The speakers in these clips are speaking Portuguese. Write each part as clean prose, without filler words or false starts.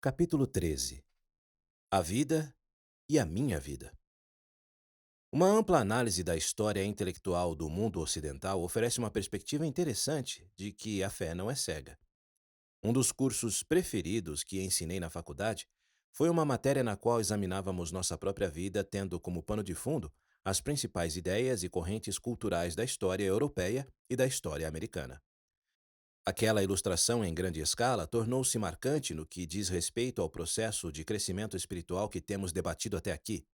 Capítulo 13. A vida e a minha vida. Uma ampla análise da história intelectual do mundo ocidental oferece uma perspectiva interessante de que a fé não é cega. Um dos cursos preferidos que ensinei na faculdade foi uma matéria na qual examinávamos nossa própria vida, tendo como pano de fundo as principais ideias e correntes culturais da história europeia e da história americana. Aquela ilustração em grande escala tornou-se marcante no que diz respeito ao processo de crescimento espiritual que temos debatido até aqui,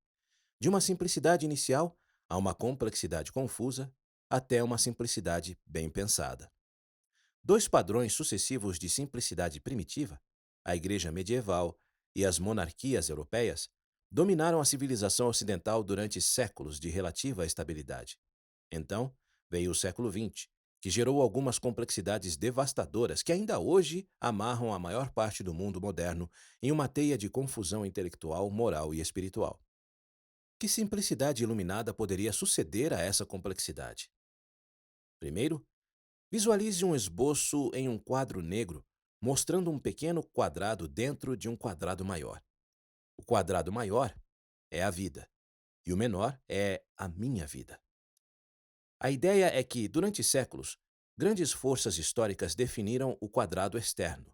de uma simplicidade inicial a uma complexidade confusa, até uma simplicidade bem pensada. Dois padrões sucessivos de simplicidade primitiva, a Igreja medieval e as monarquias europeias, dominaram a civilização ocidental durante séculos de relativa estabilidade. Então, veio o século XX, que gerou algumas complexidades devastadoras que ainda hoje amarram a maior parte do mundo moderno em uma teia de confusão intelectual, moral e espiritual. Que simplicidade iluminada poderia suceder a essa complexidade? Primeiro, visualize um esboço em um quadro negro, mostrando um pequeno quadrado dentro de um quadrado maior. O quadrado maior é a vida, e o menor é a minha vida. A ideia é que, durante séculos, grandes forças históricas definiram o quadrado externo,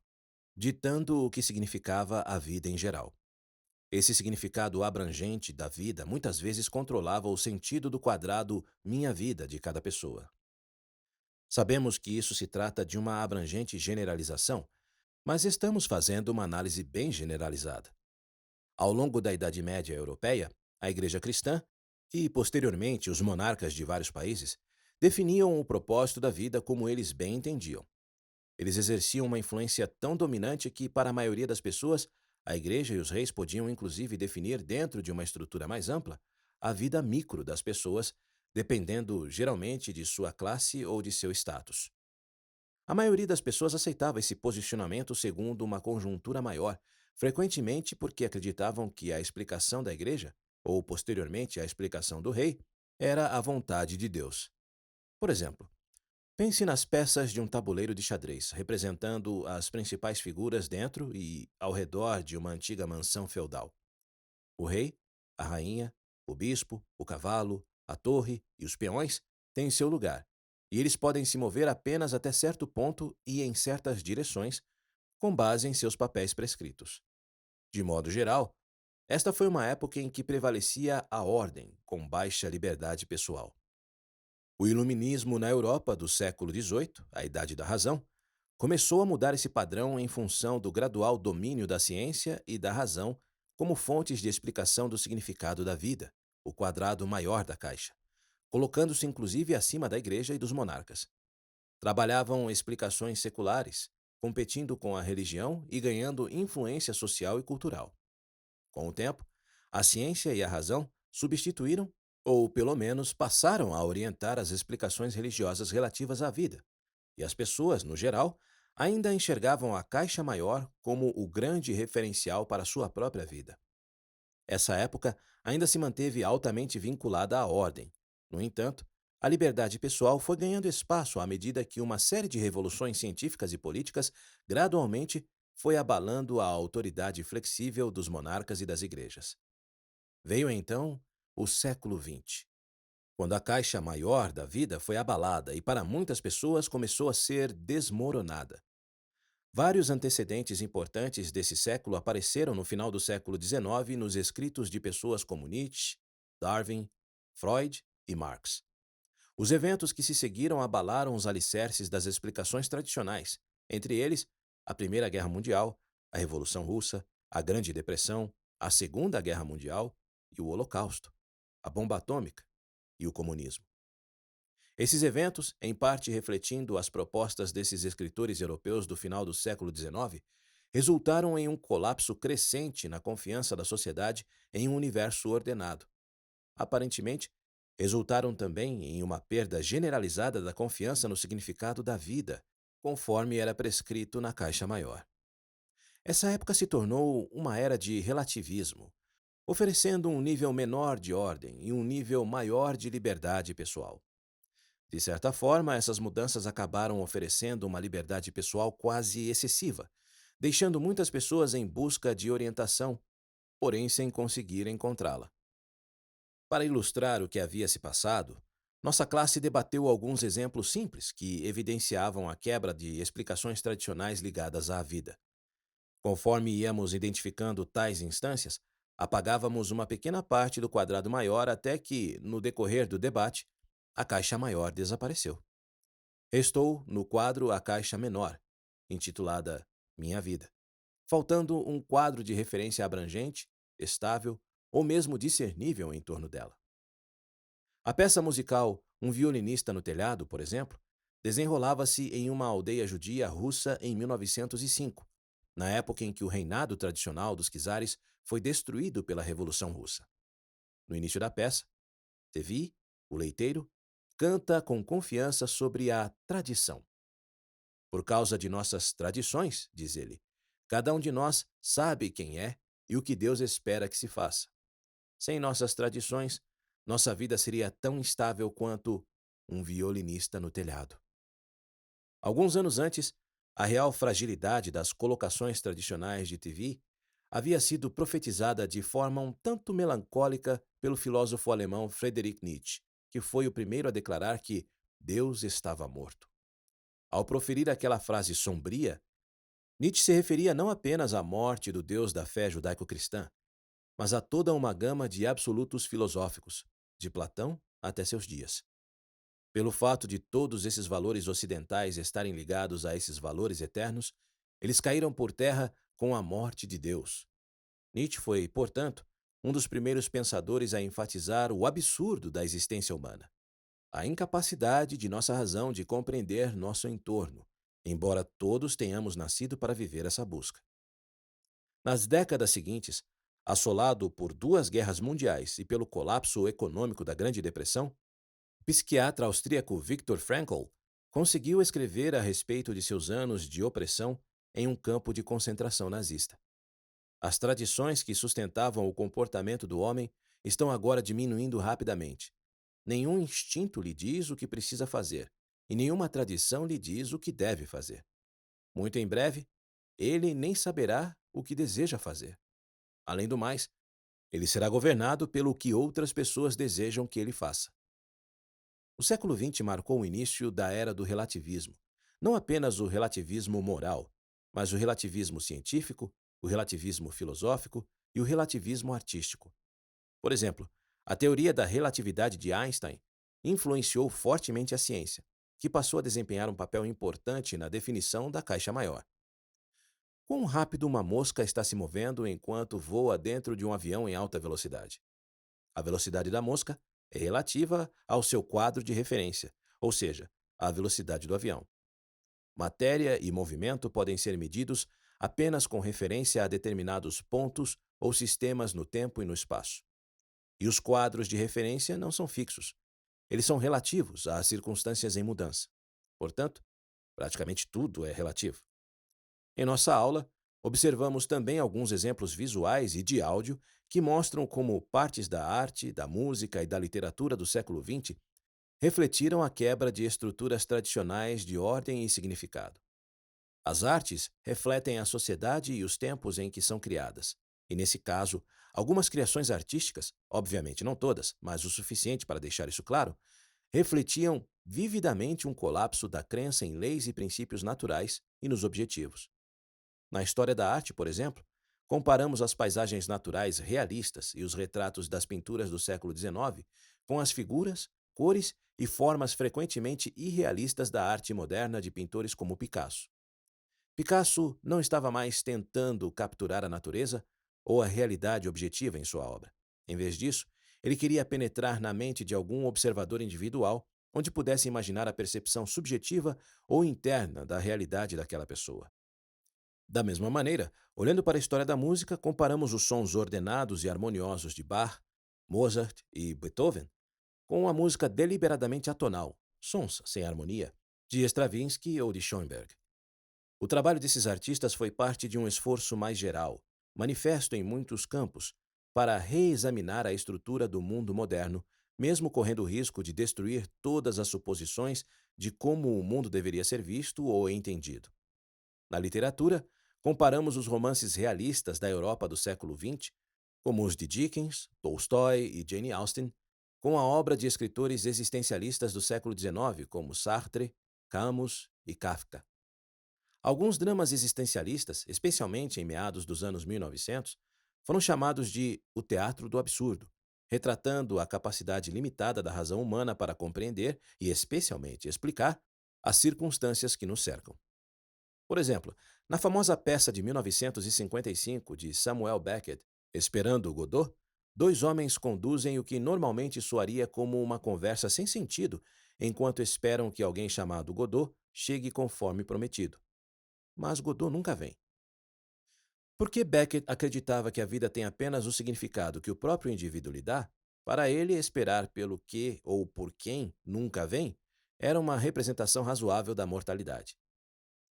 ditando o que significava a vida em geral. Esse significado abrangente da vida muitas vezes controlava o sentido do quadrado minha vida de cada pessoa. Sabemos que isso se trata de uma abrangente generalização, mas estamos fazendo uma análise bem generalizada. Ao longo da Idade Média Europeia, a Igreja Cristã e, posteriormente, os monarcas de vários países definiam o propósito da vida como eles bem entendiam. Eles exerciam uma influência tão dominante que, para a maioria das pessoas, a Igreja e os reis podiam inclusive definir, dentro de uma estrutura mais ampla, a vida micro das pessoas, dependendo geralmente de sua classe ou de seu status. A maioria das pessoas aceitava esse posicionamento segundo uma conjuntura maior, frequentemente porque acreditavam que a explicação da igreja, ou posteriormente a explicação do rei, era a vontade de Deus. Por exemplo, pense nas peças de um tabuleiro de xadrez, representando as principais figuras dentro e ao redor de uma antiga mansão feudal. O rei, a rainha, o bispo, o cavalo, a torre e os peões têm seu lugar, e eles podem se mover apenas até certo ponto e em certas direções, com base em seus papéis prescritos. De modo geral, esta foi uma época em que prevalecia a ordem, com baixa liberdade pessoal. O iluminismo na Europa do século XVIII, a Idade da Razão, começou a mudar esse padrão em função do gradual domínio da ciência e da razão como fontes de explicação do significado da vida, o quadrado maior da caixa, colocando-se inclusive acima da igreja e dos monarcas. Trabalhavam explicações seculares, competindo com a religião e ganhando influência social e cultural. Com o tempo, a ciência e a razão substituíram, ou pelo menos passaram a orientar as explicações religiosas relativas à vida, e as pessoas, no geral, ainda enxergavam a caixa maior como o grande referencial para sua própria vida. Essa época ainda se manteve altamente vinculada à ordem. No entanto, a liberdade pessoal foi ganhando espaço à medida que uma série de revoluções científicas e políticas gradualmente foi abalando a autoridade flexível dos monarcas e das igrejas. Veio então o século XX, quando a caixa maior da vida foi abalada e para muitas pessoas começou a ser desmoronada. Vários antecedentes importantes desse século apareceram no final do século XIX nos escritos de pessoas como Nietzsche, Darwin, Freud e Marx. Os eventos que se seguiram abalaram os alicerces das explicações tradicionais, entre eles a Primeira Guerra Mundial, a Revolução Russa, a Grande Depressão, a Segunda Guerra Mundial e o Holocausto, a bomba atômica e o comunismo. Esses eventos, em parte refletindo as propostas desses escritores europeus do final do século XIX, resultaram em um colapso crescente na confiança da sociedade em um universo ordenado. Aparentemente, resultaram também em uma perda generalizada da confiança no significado da vida, conforme era prescrito na Caixa Maior. Essa época se tornou uma era de relativismo, oferecendo um nível menor de ordem e um nível maior de liberdade pessoal. De certa forma, essas mudanças acabaram oferecendo uma liberdade pessoal quase excessiva, deixando muitas pessoas em busca de orientação, porém sem conseguir encontrá-la. Para ilustrar o que havia se passado, nossa classe debateu alguns exemplos simples que evidenciavam a quebra de explicações tradicionais ligadas à vida. Conforme íamos identificando tais instâncias, apagávamos uma pequena parte do quadrado maior até que, no decorrer do debate, a caixa maior desapareceu. Restou, no quadro, a caixa menor, intitulada Minha Vida, faltando um quadro de referência abrangente, estável ou mesmo discernível em torno dela. A peça musical Um Violinista no Telhado, por exemplo, desenrolava-se em uma aldeia judia russa em 1905, na época em que o reinado tradicional dos czares foi destruído pela Revolução Russa. No início da peça, Tevi, o leiteiro, canta com confiança sobre a tradição. Por causa de nossas tradições, diz ele, cada um de nós sabe quem é e o que Deus espera que se faça. Sem nossas tradições, nossa vida seria tão instável quanto um violinista no telhado. Alguns anos antes, a real fragilidade das colocações tradicionais de TV havia sido profetizada de forma um tanto melancólica pelo filósofo alemão Friedrich Nietzsche, que foi o primeiro a declarar que Deus estava morto. Ao proferir aquela frase sombria, Nietzsche se referia não apenas à morte do Deus da fé judaico-cristã, mas a toda uma gama de absolutos filosóficos, de Platão até seus dias. Pelo fato de todos esses valores ocidentais estarem ligados a esses valores eternos, eles caíram por terra com a morte de Deus. Nietzsche foi, portanto, um dos primeiros pensadores a enfatizar o absurdo da existência humana, a incapacidade de nossa razão de compreender nosso entorno, embora todos tenhamos nascido para viver essa busca. Nas décadas seguintes, assolado por duas guerras mundiais e pelo colapso econômico da Grande Depressão, o psiquiatra austríaco Viktor Frankl conseguiu escrever a respeito de seus anos de opressão em um campo de concentração nazista. As tradições que sustentavam o comportamento do homem estão agora diminuindo rapidamente. Nenhum instinto lhe diz o que precisa fazer, e nenhuma tradição lhe diz o que deve fazer. Muito em breve, ele nem saberá o que deseja fazer. Além do mais, ele será governado pelo que outras pessoas desejam que ele faça. O século XX marcou o início da era do relativismo. Não apenas o relativismo moral, mas o relativismo científico, o relativismo filosófico e o relativismo artístico. Por exemplo, a teoria da relatividade de Einstein influenciou fortemente a ciência, que passou a desempenhar um papel importante na definição da caixa maior. Quão rápido uma mosca está se movendo enquanto voa dentro de um avião em alta velocidade? A velocidade da mosca é relativa ao seu quadro de referência, ou seja, à velocidade do avião. Matéria e movimento podem ser medidos apenas com referência a determinados pontos ou sistemas no tempo e no espaço. E os quadros de referência não são fixos. Eles são relativos às circunstâncias em mudança. Portanto, praticamente tudo é relativo. Em nossa aula, observamos também alguns exemplos visuais e de áudio que mostram como partes da arte, da música e da literatura do século XX refletiram a quebra de estruturas tradicionais de ordem e significado. As artes refletem a sociedade e os tempos em que são criadas, e nesse caso, algumas criações artísticas, obviamente não todas, mas o suficiente para deixar isso claro, refletiam vividamente um colapso da crença em leis e princípios naturais e nos objetivos. Na história da arte, por exemplo, comparamos as paisagens naturais realistas e os retratos das pinturas do século XIX com as figuras, cores e formas frequentemente irrealistas da arte moderna de pintores como Picasso. Picasso não estava mais tentando capturar a natureza ou a realidade objetiva em sua obra. Em vez disso, ele queria penetrar na mente de algum observador individual onde pudesse imaginar a percepção subjetiva ou interna da realidade daquela pessoa. Da mesma maneira, olhando para a história da música, comparamos os sons ordenados e harmoniosos de Bach, Mozart e Beethoven com a música deliberadamente atonal, sons sem harmonia, de Stravinsky ou de Schoenberg. O trabalho desses artistas foi parte de um esforço mais geral, manifesto em muitos campos, para reexaminar a estrutura do mundo moderno, mesmo correndo o risco de destruir todas as suposições de como o mundo deveria ser visto ou entendido. Na literatura, comparamos os romances realistas da Europa do século XX, como os de Dickens, Tolstói e Jane Austen, com a obra de escritores existencialistas do século XIX, como Sartre, Camus e Kafka. Alguns dramas existencialistas, especialmente em meados dos anos 1900, foram chamados de o teatro do absurdo, retratando a capacidade limitada da razão humana para compreender e, especialmente, explicar as circunstâncias que nos cercam. Por exemplo, na famosa peça de 1955 de Samuel Beckett, Esperando Godot, dois homens conduzem o que normalmente soaria como uma conversa sem sentido, enquanto esperam que alguém chamado Godot chegue conforme prometido. Mas Godot nunca vem. Por que Beckett acreditava que a vida tem apenas o significado que o próprio indivíduo lhe dá? Para ele, esperar pelo que ou por quem nunca vem era uma representação razoável da mortalidade.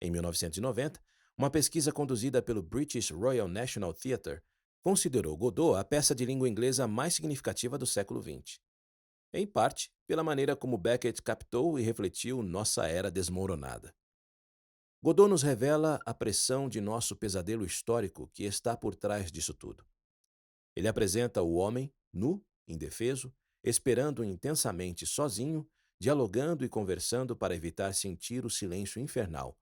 Em 1990, uma pesquisa conduzida pelo British Royal National Theatre considerou Godot a peça de língua inglesa mais significativa do século XX. Em parte, pela maneira como Beckett captou e refletiu nossa era desmoronada. Godot nos revela a pressão de nosso pesadelo histórico que está por trás disso tudo. Ele apresenta o homem, nu, indefeso, esperando intensamente sozinho, dialogando e conversando para evitar sentir o silêncio infernal.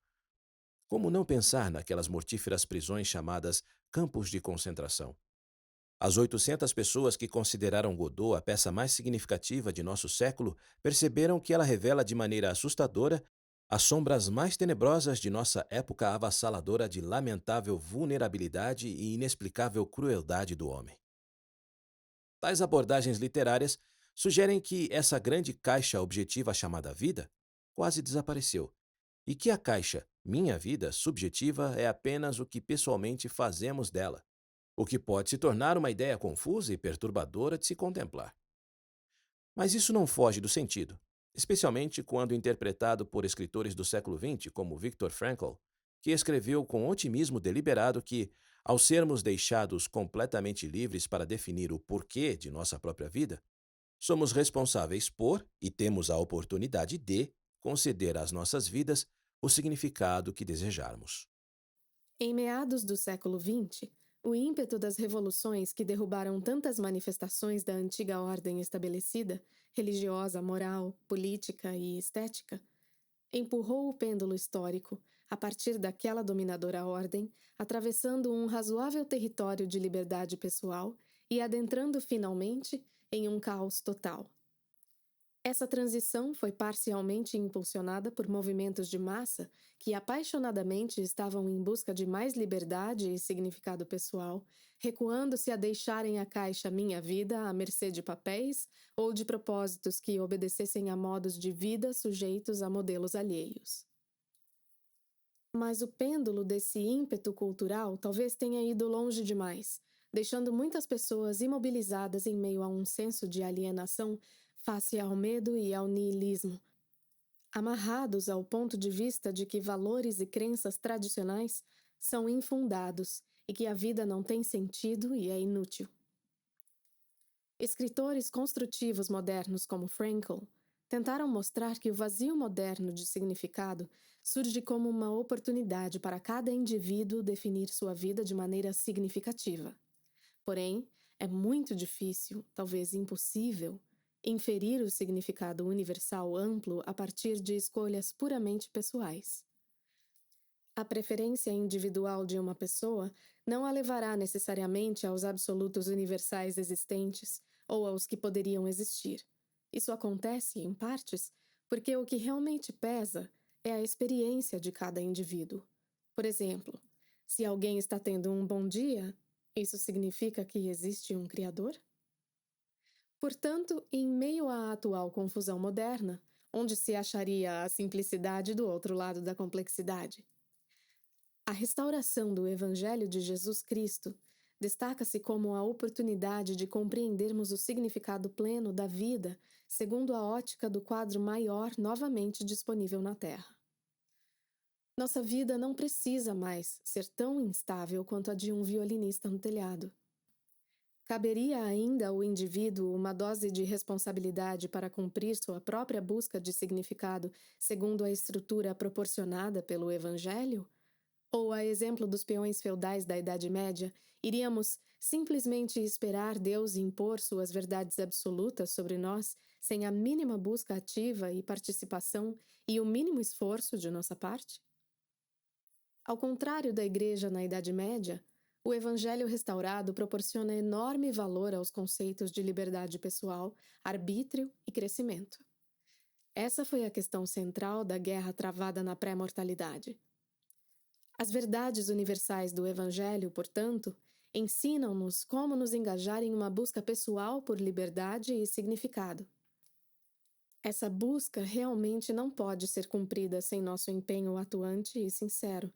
Como não pensar naquelas mortíferas prisões chamadas campos de concentração? As 800 pessoas que consideraram Godot a peça mais significativa de nosso século perceberam que ela revela de maneira assustadora as sombras mais tenebrosas de nossa época avassaladora de lamentável vulnerabilidade e inexplicável crueldade do homem. Tais abordagens literárias sugerem que essa grande caixa objetiva chamada vida quase desapareceu, e que a caixa minha vida subjetiva é apenas o que pessoalmente fazemos dela, o que pode se tornar uma ideia confusa e perturbadora de se contemplar. Mas isso não foge do sentido, especialmente quando interpretado por escritores do século XX como Viktor Frankl, que escreveu com otimismo deliberado que, ao sermos deixados completamente livres para definir o porquê de nossa própria vida, somos responsáveis por e temos a oportunidade de conceder às nossas vidas o significado que desejarmos. Em meados do século XX, o ímpeto das revoluções que derrubaram tantas manifestações da antiga ordem estabelecida, religiosa, moral, política e estética, empurrou o pêndulo histórico, a partir daquela dominadora ordem, atravessando um razoável território de liberdade pessoal e adentrando finalmente em um caos total. Essa transição foi parcialmente impulsionada por movimentos de massa que apaixonadamente estavam em busca de mais liberdade e significado pessoal, recuando-se a deixarem a caixa Minha Vida à mercê de papéis ou de propósitos que obedecessem a modos de vida sujeitos a modelos alheios. Mas o pêndulo desse ímpeto cultural talvez tenha ido longe demais, deixando muitas pessoas imobilizadas em meio a um senso de alienação face ao medo e ao niilismo, amarrados ao ponto de vista de que valores e crenças tradicionais são infundados e que a vida não tem sentido e é inútil. Escritores construtivos modernos como Frankl tentaram mostrar que o vazio moderno de significado surge como uma oportunidade para cada indivíduo definir sua vida de maneira significativa. Porém, é muito difícil, talvez impossível, inferir o significado universal amplo a partir de escolhas puramente pessoais. A preferência individual de uma pessoa não a levará necessariamente aos absolutos universais existentes ou aos que poderiam existir. Isso acontece, em partes, porque o que realmente pesa é a experiência de cada indivíduo. Por exemplo, se alguém está tendo um bom dia, isso significa que existe um Criador? Portanto, em meio à atual confusão moderna, onde se acharia a simplicidade do outro lado da complexidade? A restauração do Evangelho de Jesus Cristo destaca-se como a oportunidade de compreendermos o significado pleno da vida segundo a ótica do quadro maior novamente disponível na Terra. Nossa vida não precisa mais ser tão instável quanto a de um violinista no telhado. Caberia ainda ao indivíduo uma dose de responsabilidade para cumprir sua própria busca de significado segundo a estrutura proporcionada pelo Evangelho? Ou, a exemplo dos peões feudais da Idade Média, iríamos simplesmente esperar Deus impor suas verdades absolutas sobre nós sem a mínima busca ativa e participação e o mínimo esforço de nossa parte? Ao contrário da Igreja na Idade Média, o Evangelho restaurado proporciona enorme valor aos conceitos de liberdade pessoal, arbítrio e crescimento. Essa foi a questão central da guerra travada na pré-mortalidade. As verdades universais do Evangelho, portanto, ensinam-nos como nos engajar em uma busca pessoal por liberdade e significado. Essa busca realmente não pode ser cumprida sem nosso empenho atuante e sincero.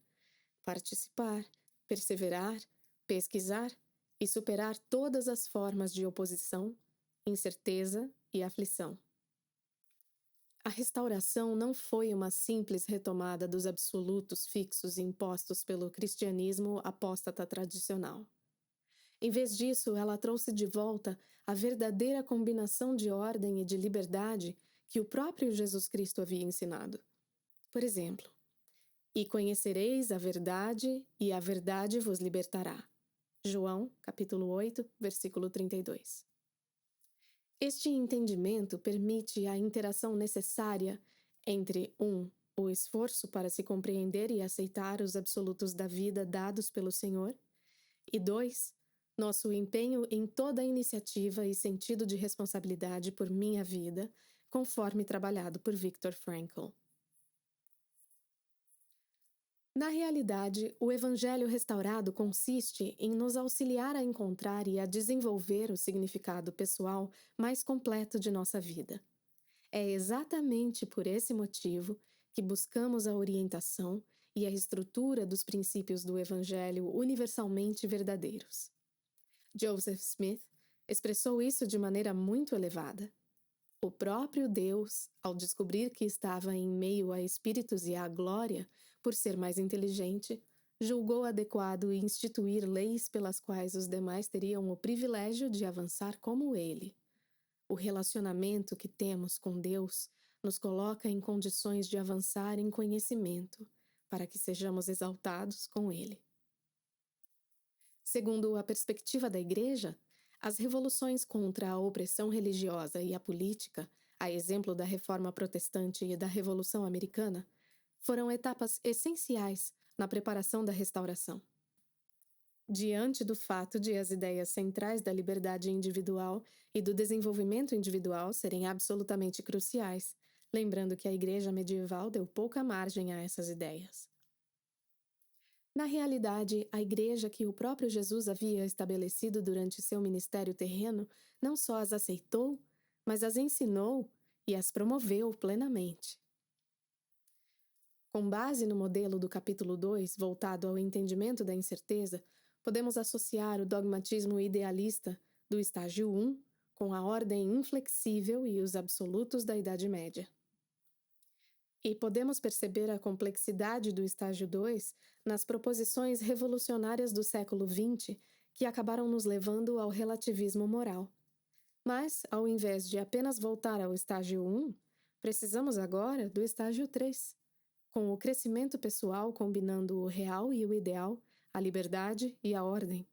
Participar, perseverar, pesquisar e superar todas as formas de oposição, incerteza e aflição. A restauração não foi uma simples retomada dos absolutos fixos impostos pelo cristianismo apóstata tradicional. Em vez disso, ela trouxe de volta a verdadeira combinação de ordem e de liberdade que o próprio Jesus Cristo havia ensinado. Por exemplo, "E conhecereis a verdade, e a verdade vos libertará." João, capítulo 8, versículo 32. Este entendimento permite a interação necessária entre o esforço para se compreender e aceitar os absolutos da vida dados pelo Senhor, e 2, nosso empenho em toda a iniciativa e sentido de responsabilidade por minha vida, conforme trabalhado por Viktor Frankl. Na realidade, o Evangelho restaurado consiste em nos auxiliar a encontrar e a desenvolver o significado pessoal mais completo de nossa vida. É exatamente por esse motivo que buscamos a orientação e a estrutura dos princípios do Evangelho universalmente verdadeiros. Joseph Smith expressou isso de maneira muito elevada. O próprio Deus, ao descobrir que estava em meio a espíritos e à glória, por ser mais inteligente, julgou adequado instituir leis pelas quais os demais teriam o privilégio de avançar como ele. O relacionamento que temos com Deus nos coloca em condições de avançar em conhecimento, para que sejamos exaltados com ele. Segundo a perspectiva da Igreja, as revoluções contra a opressão religiosa e a política, a exemplo da Reforma Protestante e da Revolução Americana, foram etapas essenciais na preparação da restauração. Diante do fato de as ideias centrais da liberdade individual e do desenvolvimento individual serem absolutamente cruciais, lembrando que a Igreja medieval deu pouca margem a essas ideias. Na realidade, a Igreja que o próprio Jesus havia estabelecido durante seu ministério terreno não só as aceitou, mas as ensinou e as promoveu plenamente. Com base no modelo do capítulo 2, voltado ao entendimento da incerteza, podemos associar o dogmatismo idealista do estágio 1 com a ordem inflexível e os absolutos da Idade Média. E podemos perceber a complexidade do estágio 2 nas proposições revolucionárias do século XX que acabaram nos levando ao relativismo moral. Mas, ao invés de apenas voltar ao estágio 1, precisamos agora do estágio 3, com o crescimento pessoal combinando o real e o ideal, a liberdade e a ordem,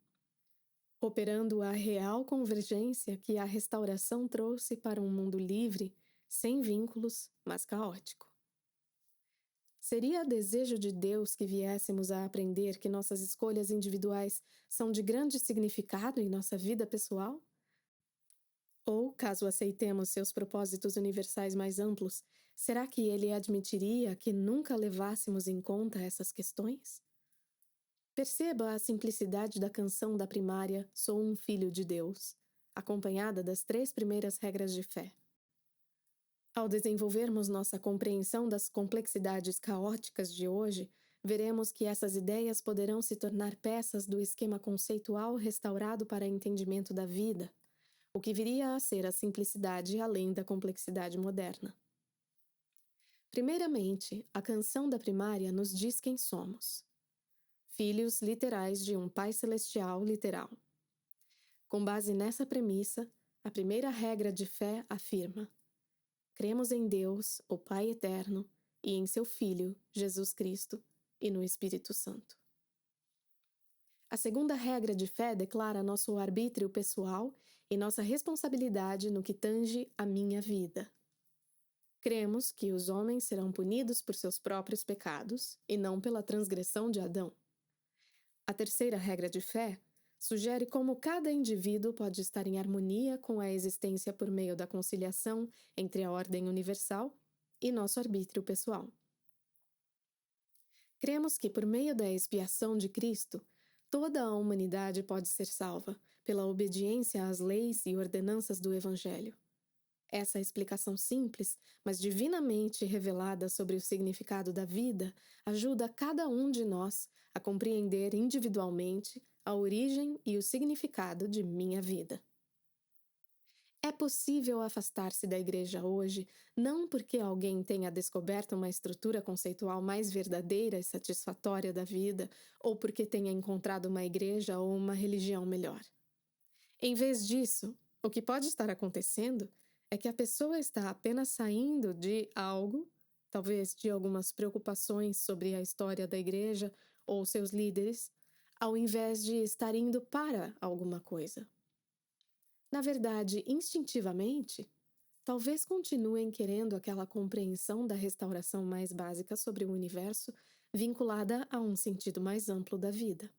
operando a real convergência que a restauração trouxe para um mundo livre, sem vínculos, mas caótico. Seria desejo de Deus que viéssemos a aprender que nossas escolhas individuais são de grande significado em nossa vida pessoal? Ou, caso aceitemos seus propósitos universais mais amplos, será que ele admitiria que nunca levássemos em conta essas questões? Perceba a simplicidade da canção da primária "Sou um Filho de Deus", acompanhada das 3 primeiras regras de fé. Ao desenvolvermos nossa compreensão das complexidades caóticas de hoje, veremos que essas ideias poderão se tornar peças do esquema conceitual restaurado para entendimento da vida, o que viria a ser a simplicidade além da complexidade moderna. Primeiramente, a canção da primária nos diz quem somos. Filhos literais de um Pai Celestial literal. Com base nessa premissa, a primeira regra de fé afirma: cremos em Deus, o Pai Eterno, e em seu Filho, Jesus Cristo, e no Espírito Santo. A segunda regra de fé declara nosso arbítrio pessoal e nossa responsabilidade no que tange a minha vida. Cremos que os homens serão punidos por seus próprios pecados e não pela transgressão de Adão. A terceira regra de fé sugere como cada indivíduo pode estar em harmonia com a existência por meio da conciliação entre a ordem universal e nosso arbítrio pessoal. Cremos que, por meio da expiação de Cristo, toda a humanidade pode ser salva pela obediência às leis e ordenanças do Evangelho. Essa explicação simples, mas divinamente revelada sobre o significado da vida, ajuda cada um de nós a compreender individualmente a origem e o significado de minha vida. É possível afastar-se da igreja hoje não porque alguém tenha descoberto uma estrutura conceitual mais verdadeira e satisfatória da vida ou porque tenha encontrado uma igreja ou uma religião melhor. Em vez disso, o que pode estar acontecendo é que a pessoa está apenas saindo de algo, talvez de algumas preocupações sobre a história da igreja ou seus líderes, ao invés de estar indo para alguma coisa. Na verdade, instintivamente, talvez continuem querendo aquela compreensão da restauração mais básica sobre o universo, vinculada a um sentido mais amplo da vida.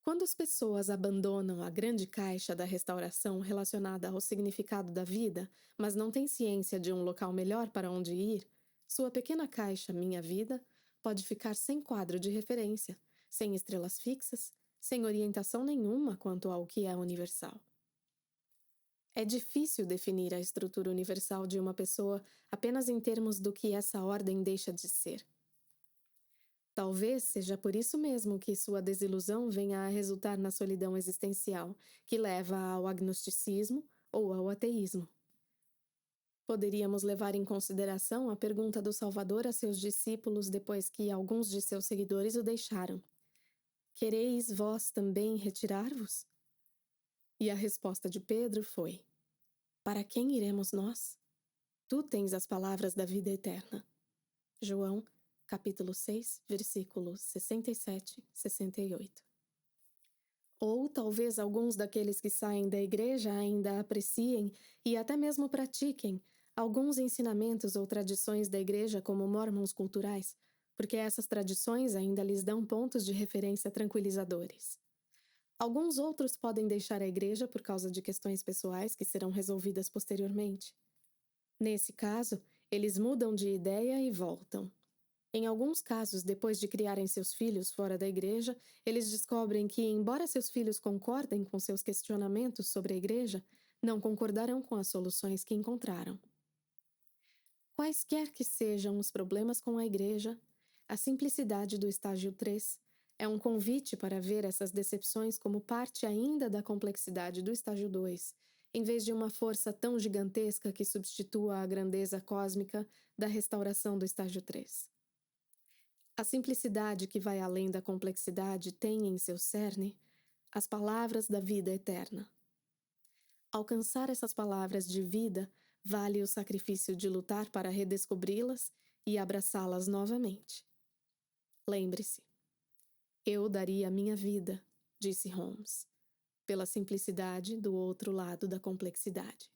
Quando as pessoas abandonam a grande caixa da restauração relacionada ao significado da vida, mas não têm ciência de um local melhor para onde ir, sua pequena caixa Minha Vida pode ficar sem quadro de referência, sem estrelas fixas, sem orientação nenhuma quanto ao que é universal. É difícil definir a estrutura universal de uma pessoa apenas em termos do que essa ordem deixa de ser. Talvez seja por isso mesmo que sua desilusão venha a resultar na solidão existencial, que leva ao agnosticismo ou ao ateísmo. Poderíamos levar em consideração a pergunta do Salvador a seus discípulos depois que alguns de seus seguidores o deixaram: Quereis vós também retirar-vos? E a resposta de Pedro foi: Para quem iremos nós? Tu tens as palavras da vida eterna. João, capítulo 6, versículos 67 e 68. Ou talvez alguns daqueles que saem da igreja ainda apreciem e até mesmo pratiquem alguns ensinamentos ou tradições da igreja como mormons culturais, porque essas tradições ainda lhes dão pontos de referência tranquilizadores. Alguns outros podem deixar a igreja por causa de questões pessoais que serão resolvidas posteriormente. Nesse caso, eles mudam de ideia e voltam. Em alguns casos, depois de criarem seus filhos fora da igreja, eles descobrem que, embora seus filhos concordem com seus questionamentos sobre a igreja, não concordarão com as soluções que encontraram. Quaisquer que sejam os problemas com a igreja, a simplicidade do estágio 3 é um convite para ver essas decepções como parte ainda da complexidade do estágio 2, em vez de uma força tão gigantesca que substitua a grandeza cósmica da restauração do estágio 3. A simplicidade que vai além da complexidade tem em seu cerne as palavras da vida eterna. Alcançar essas palavras de vida vale o sacrifício de lutar para redescobri-las e abraçá-las novamente. Lembre-se, eu daria minha vida, disse Holmes, pela simplicidade do outro lado da complexidade.